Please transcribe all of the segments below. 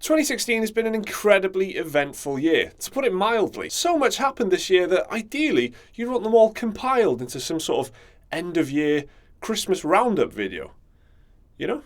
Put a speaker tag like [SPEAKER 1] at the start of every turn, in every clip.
[SPEAKER 1] 2016 has been an incredibly eventful year, to put it mildly. So much happened this year that ideally you'd want them all compiled into some sort of end-of-year Christmas roundup video. You know?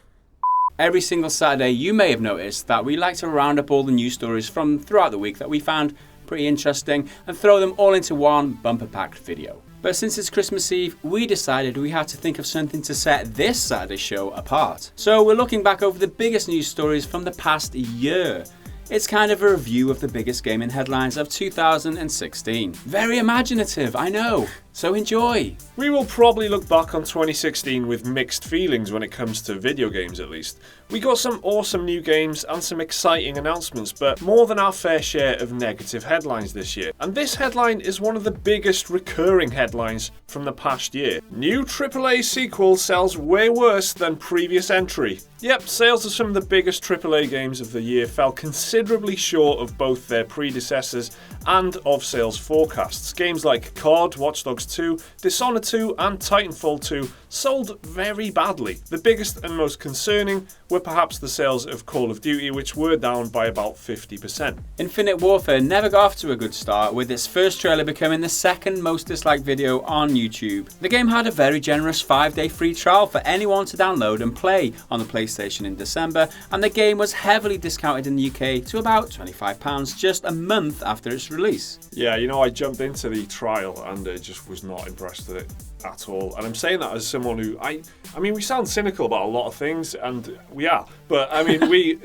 [SPEAKER 2] Every single Saturday you may have noticed that we like to round up all the news stories from throughout the week that we found pretty interesting and throw them all into one bumper-packed video. But since it's Christmas Eve, we decided we had to think of something to set this Saturday show apart. So we're looking back over the biggest news stories from the past year. It's kind of a review of the biggest gaming headlines of 2016. Very imaginative, I know. So enjoy!
[SPEAKER 1] We will probably look back on 2016 with mixed feelings when it comes to video games at least. We got some awesome new games and some exciting announcements, but more than our fair share of negative headlines this year. And this headline is one of the biggest recurring headlines from the past year. New AAA sequel sells way worse than previous entry. Yep, sales of some of the biggest AAA games of the year fell considerably short of both their predecessors and of sales forecasts. Games like COD, Watch Dogs 2, Dishonored 2 and Titanfall 2 sold very badly. The biggest and most concerning were perhaps the sales of Call of Duty, which were down by about 50%.
[SPEAKER 2] Infinite Warfare never got off to a good start, with its first trailer becoming the second most disliked video on YouTube. The game had a very generous 5-day free trial for anyone to download and play on the PlayStation in December, and the game was heavily discounted in the UK to about £25 just a month after its release.
[SPEAKER 1] Yeah, you know, I jumped into the trial and just was not impressed with it at all. And I'm saying that as someone who, I mean, we sound cynical about a lot of things, and we are. But I mean, we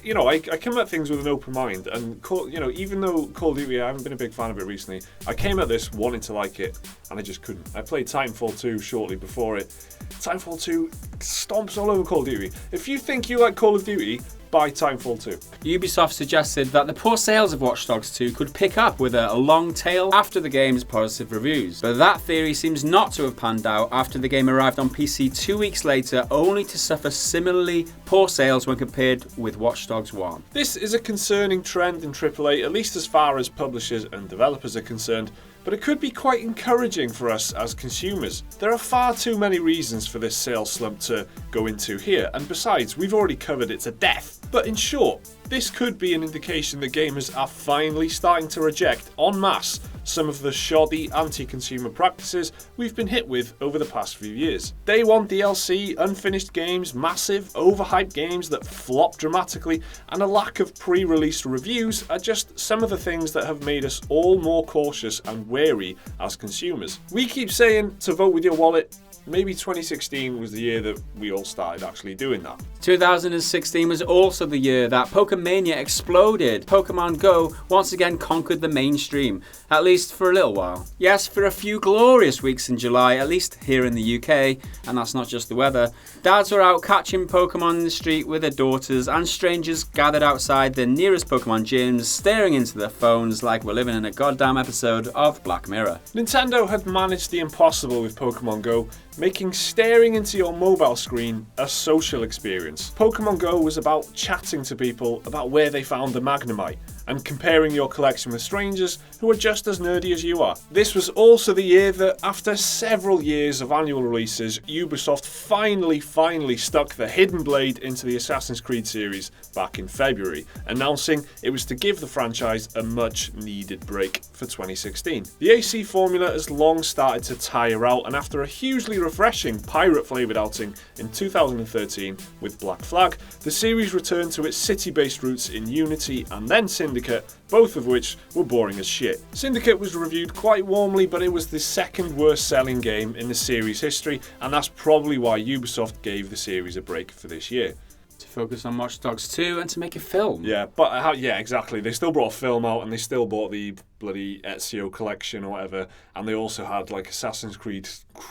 [SPEAKER 1] you know, I come at things with an open mind, and you know, even though Call of Duty, I haven't been a big fan of it recently, I came at this wanting to like it, and I just couldn't. I played Titanfall 2 shortly before it. Titanfall 2 stomps all over Call of Duty. If you think you like Call of Duty, buy Titanfall 2.
[SPEAKER 2] Ubisoft suggested that the poor sales of Watch Dogs 2 could pick up with a long tail after the game's positive reviews. But that theory seems not to have panned out after the game arrived on PC 2 weeks later, only to suffer similarly poor sales when compared with Watch Dogs 1.
[SPEAKER 1] This is a concerning trend in AAA, at least as far as publishers and developers are concerned, but it could be quite encouraging for us as consumers. There are far too many reasons for this sales slump to go into here, and besides, we've already covered it to death. But in short, this could be an indication that gamers are finally starting to reject en masse some of the shoddy anti-consumer practices we've been hit with over the past few years. Day one DLC, unfinished games, massive, overhyped games that flop dramatically, and a lack of pre-release reviews are just some of the things that have made us all more cautious and wary as consumers. We keep saying to vote with your wallet. Maybe 2016 was the year that we all started actually doing that.
[SPEAKER 2] 2016 was also the year that Pokemania exploded. Pokemon Go once again conquered the mainstream, at least for a little while. Yes, for a few glorious weeks in July, at least here in the UK, and that's not just the weather. Dads were out catching Pokemon in the street with their daughters, and strangers gathered outside the nearest Pokemon gyms, staring into their phones like we're living in a goddamn episode of Black Mirror.
[SPEAKER 1] Nintendo had managed the impossible with Pokemon Go, making staring into your mobile screen a social experience. Pokemon Go was about chatting to people about where they found the Magnemite, and comparing your collection with strangers who are just as nerdy as you are. This was also the year that, after several years of annual releases, Ubisoft finally stuck the hidden blade into the Assassin's Creed series back in February, announcing it was to give the franchise a much needed break for 2016. The AC formula has long started to tire out, and after a hugely refreshing pirate-flavoured outing in 2013 with Black Flag, the series returned to its city-based roots in Unity and then Syndicate, both of which were boring as shit. Syndicate was reviewed quite warmly, but it was the second worst selling game in the series history, and that's probably why Ubisoft gave the series a break for this year.
[SPEAKER 2] To focus on Watch Dogs 2 and to make a film.
[SPEAKER 1] Yeah, but yeah, exactly. They still brought a film out, and they still bought the bloody Ezio collection or whatever, and they also had like Assassin's Creed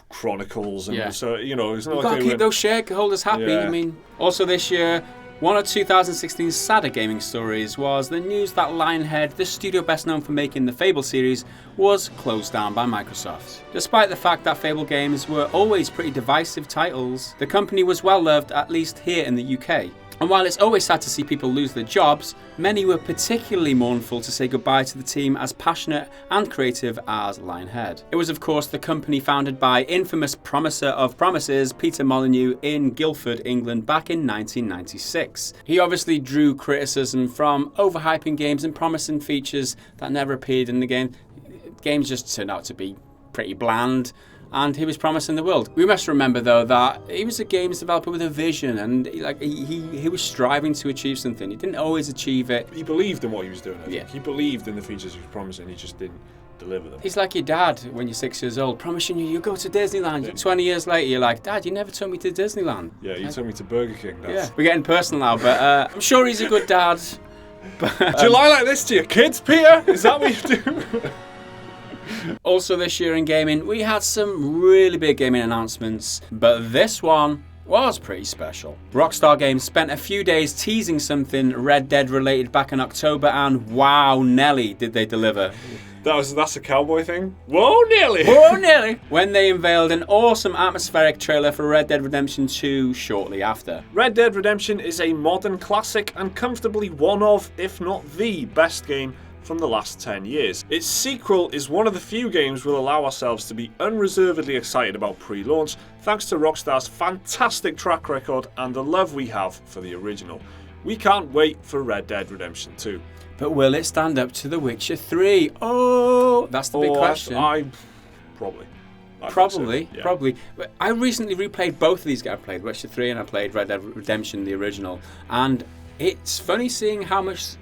[SPEAKER 1] Chronicles, and so, you know, it's not
[SPEAKER 2] We've
[SPEAKER 1] like
[SPEAKER 2] got to keep those shareholders happy.
[SPEAKER 1] Yeah.
[SPEAKER 2] I mean, also this year, one of 2016's sadder gaming stories was the news that Lionhead, the studio best known for making the Fable series, was closed down by Microsoft. Despite the fact that Fable games were always pretty divisive titles, the company was well loved, at least here in the UK. And while it's always sad to see people lose their jobs, many were particularly mournful to say goodbye to the team as passionate and creative as Lionhead. It was of course the company founded by infamous promiser of promises Peter Molyneux in Guildford, England back in 1996. He obviously drew criticism from overhyping games and promising features that never appeared in the game. Games just turned out to be pretty bland. And he was promising the world. We must remember, though, that he was a games developer with a vision, and he was striving to achieve something. He didn't always achieve it.
[SPEAKER 1] He believed in what he was doing, I think.
[SPEAKER 2] Yeah.
[SPEAKER 1] He believed in the features he was promising, he just didn't deliver them.
[SPEAKER 2] He's like your dad when you're 6 years old, promising you go to Disneyland. Yeah. 20 years later, you're like, Dad, you never took me to Disneyland.
[SPEAKER 1] Yeah, you took me to Burger King.
[SPEAKER 2] Yeah, we're getting personal now, but I'm sure he's a good dad.
[SPEAKER 1] But, do you lie like this to your kids, Peter? Is that what you do?
[SPEAKER 2] Also this year in gaming, we had some really big gaming announcements, but this one was pretty special. Rockstar Games spent a few days teasing something Red Dead related back in October, and wow, Nelly, did they deliver.
[SPEAKER 1] That's a cowboy thing? Whoa, Nelly!
[SPEAKER 2] Whoa, Nelly! When they unveiled an awesome atmospheric trailer for Red Dead Redemption 2 shortly after.
[SPEAKER 1] Red Dead Redemption is a modern classic and comfortably one of, if not the best game from the last 10 years. Its sequel is one of the few games we'll allow ourselves to be unreservedly excited about pre-launch, thanks to Rockstar's fantastic track record and the love we have for the original. We can't wait for Red Dead Redemption 2.
[SPEAKER 2] But will it stand up to The Witcher 3? Oh, that's the big question.
[SPEAKER 1] Probably.
[SPEAKER 2] Probably. But I recently replayed both of these games. I played Witcher 3 and I played Red Dead Redemption, the original. And it's funny seeing how much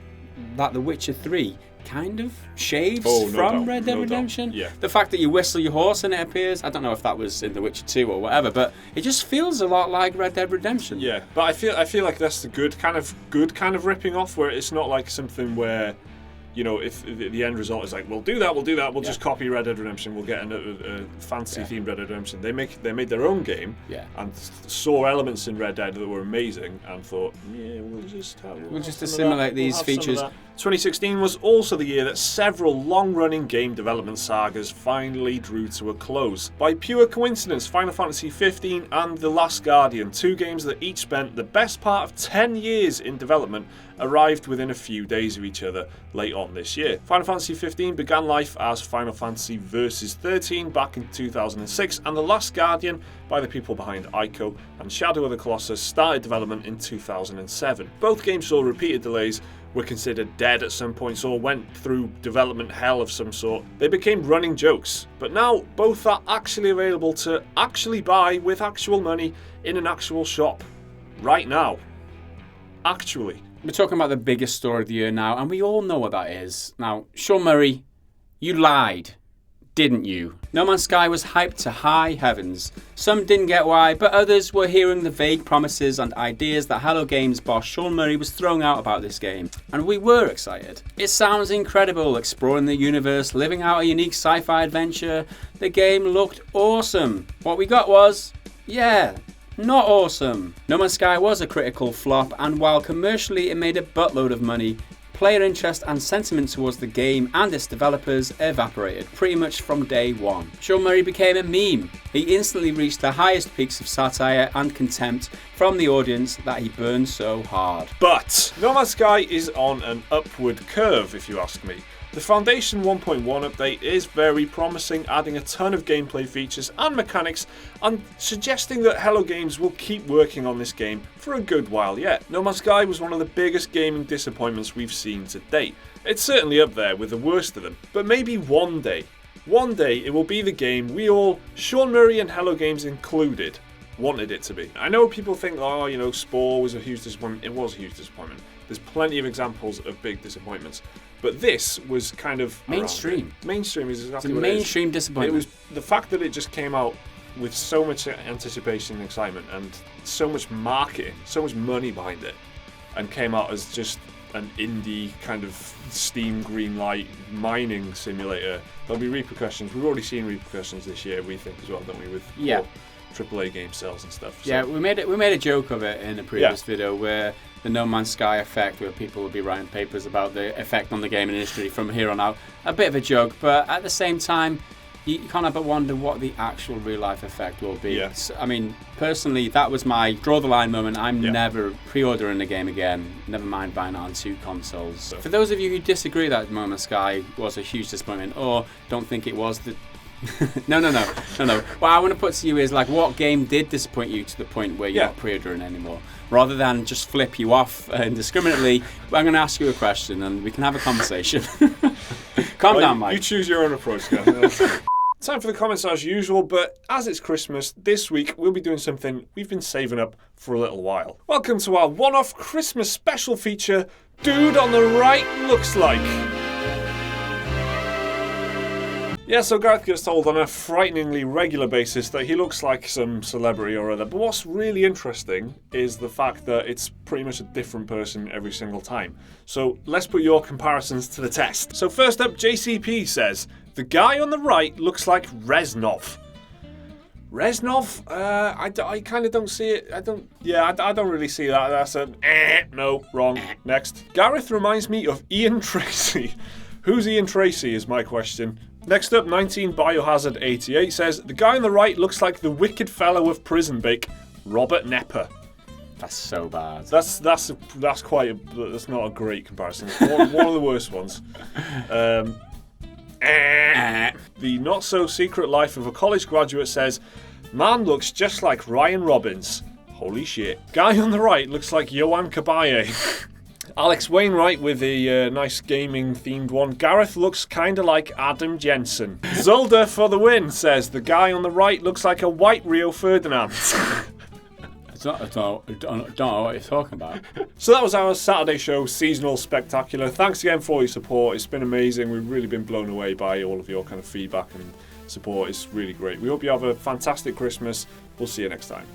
[SPEAKER 2] that The Witcher 3 kind of shaves from Red Dead Redemption.
[SPEAKER 1] Yeah.
[SPEAKER 2] The fact that you whistle your horse and it appears, I don't know if that was in The Witcher 2 or whatever, but it just feels a lot like Red Dead Redemption.
[SPEAKER 1] Yeah, but I feel like that's the good kind of ripping off, where it's not like something where, you know, if the end result is like, we'll do that, we'll just copy Red Dead Redemption, we'll get a fancy themed Red Dead Redemption. They made their own game, and saw elements in Red Dead that were amazing, and thought, yeah, we'll just
[SPEAKER 2] assimilate these features.
[SPEAKER 1] 2016 was also the year that several long-running game development sagas finally drew to a close. By pure coincidence, Final Fantasy XV and The Last Guardian, two games that each spent the best part of 10 years in development, arrived within a few days of each other late on this year. Final Fantasy XV began life as Final Fantasy Versus 13 back in 2006, and The Last Guardian, by the people behind Ico and Shadow of the Colossus, started development in 2007. Both games saw repeated delays, were considered dead at some points, or went through development hell of some sort. They became running jokes, but now both are actually available to actually buy with actual money in an actual shop. Right now. Actually.
[SPEAKER 2] We're talking about the biggest story of the year now, and we all know what that is. Now, Sean Murray, you lied, didn't you? No Man's Sky was hyped to high heavens. Some didn't get why, but others were hearing the vague promises and ideas that Hello Games boss Sean Murray was throwing out about this game, and we were excited. It sounds incredible, exploring the universe, living out a unique sci-fi adventure. The game looked awesome. What we got was, not awesome. No Man's Sky was a critical flop, and while commercially it made a buttload of money, player interest and sentiment towards the game and its developers evaporated pretty much from day one. Sean Murray became a meme. He instantly reached the highest peaks of satire and contempt from the audience that he burned so hard.
[SPEAKER 1] But No Man's Sky is on an upward curve, if you ask me. The Foundation 1.1 update is very promising, adding a ton of gameplay features and mechanics, and suggesting that Hello Games will keep working on this game for a good while yet. No Man's Sky was one of the biggest gaming disappointments we've seen to date. It's certainly up there with the worst of them, but maybe one day it will be the game we all, Sean Murray and Hello Games included, wanted it to be. I know people think, Spore was a huge disappointment. It was a huge disappointment. There's plenty of examples of big disappointments. But this was kind of
[SPEAKER 2] mainstream.
[SPEAKER 1] Mainstream is exactly what
[SPEAKER 2] mainstream
[SPEAKER 1] it is.
[SPEAKER 2] Disappointment.
[SPEAKER 1] It was the fact that it just came out with so much anticipation and excitement, and so much marketing, so much money behind it, and came out as just an indie kind of Steam Greenlight mining simulator. There'll be repercussions. We've already seen repercussions this year, we think, as well, don't we? With AAA game sales and stuff. So.
[SPEAKER 2] Yeah, we made a joke of it in a previous video where the No Man's Sky effect, where people will be writing papers about the effect on the gaming industry from here on out. A bit of a joke, but at the same time, you can't help but wonder what the actual real life effect will be.
[SPEAKER 1] Yeah.
[SPEAKER 2] I mean, personally, that was my draw the line moment. I'm never pre-ordering a game again, never mind buying it on 2 consoles. So. For those of you who disagree that No Man's Sky was a huge disappointment, or don't think it was, no. What I want to put to you is, like, what game did disappoint you to the point where you're not pre-ordering anymore? Rather than just flip you off indiscriminately, I'm going to ask you a question and we can have a conversation. Calm down, Mike.
[SPEAKER 1] You choose your own approach, guys. Time for the comments as usual, but as it's Christmas, this week we'll be doing something we've been saving up for a little while. Welcome to our one-off Christmas special feature, Dude on the Right Looks Like. Yeah, so Gareth gets told on a frighteningly regular basis that he looks like some celebrity or other, but what's really interesting is the fact that it's pretty much a different person every single time. So let's put your comparisons to the test. So first up, JCP says, the guy on the right looks like Reznov. Reznov? I kind of don't see it. I don't really see that. That's a no, wrong. Next. Gareth reminds me of Ian Tracy. Who's Ian Tracy is my question. Next up, 19 Biohazard 88 says, the guy on the right looks like the wicked fellow of Prison Break, Robert Nepper.
[SPEAKER 2] That's so bad.
[SPEAKER 1] That's not a great comparison. It's one of the worst ones. The not so secret life of a college graduate says, man looks just like Ryan Robbins. Holy shit. Guy on the right looks like Johan Cabaye. Alex Wainwright with a nice gaming-themed one. Gareth looks kind of like Adam Jensen. Zulda for the win says, the guy on the right looks like a white Rio Ferdinand.
[SPEAKER 2] I don't know what you're talking about.
[SPEAKER 1] So that was our Saturday show, Seasonal Spectacular. Thanks again for your support. It's been amazing. We've really been blown away by all of your kind of feedback and support. It's really great. We hope you have a fantastic Christmas. We'll see you next time.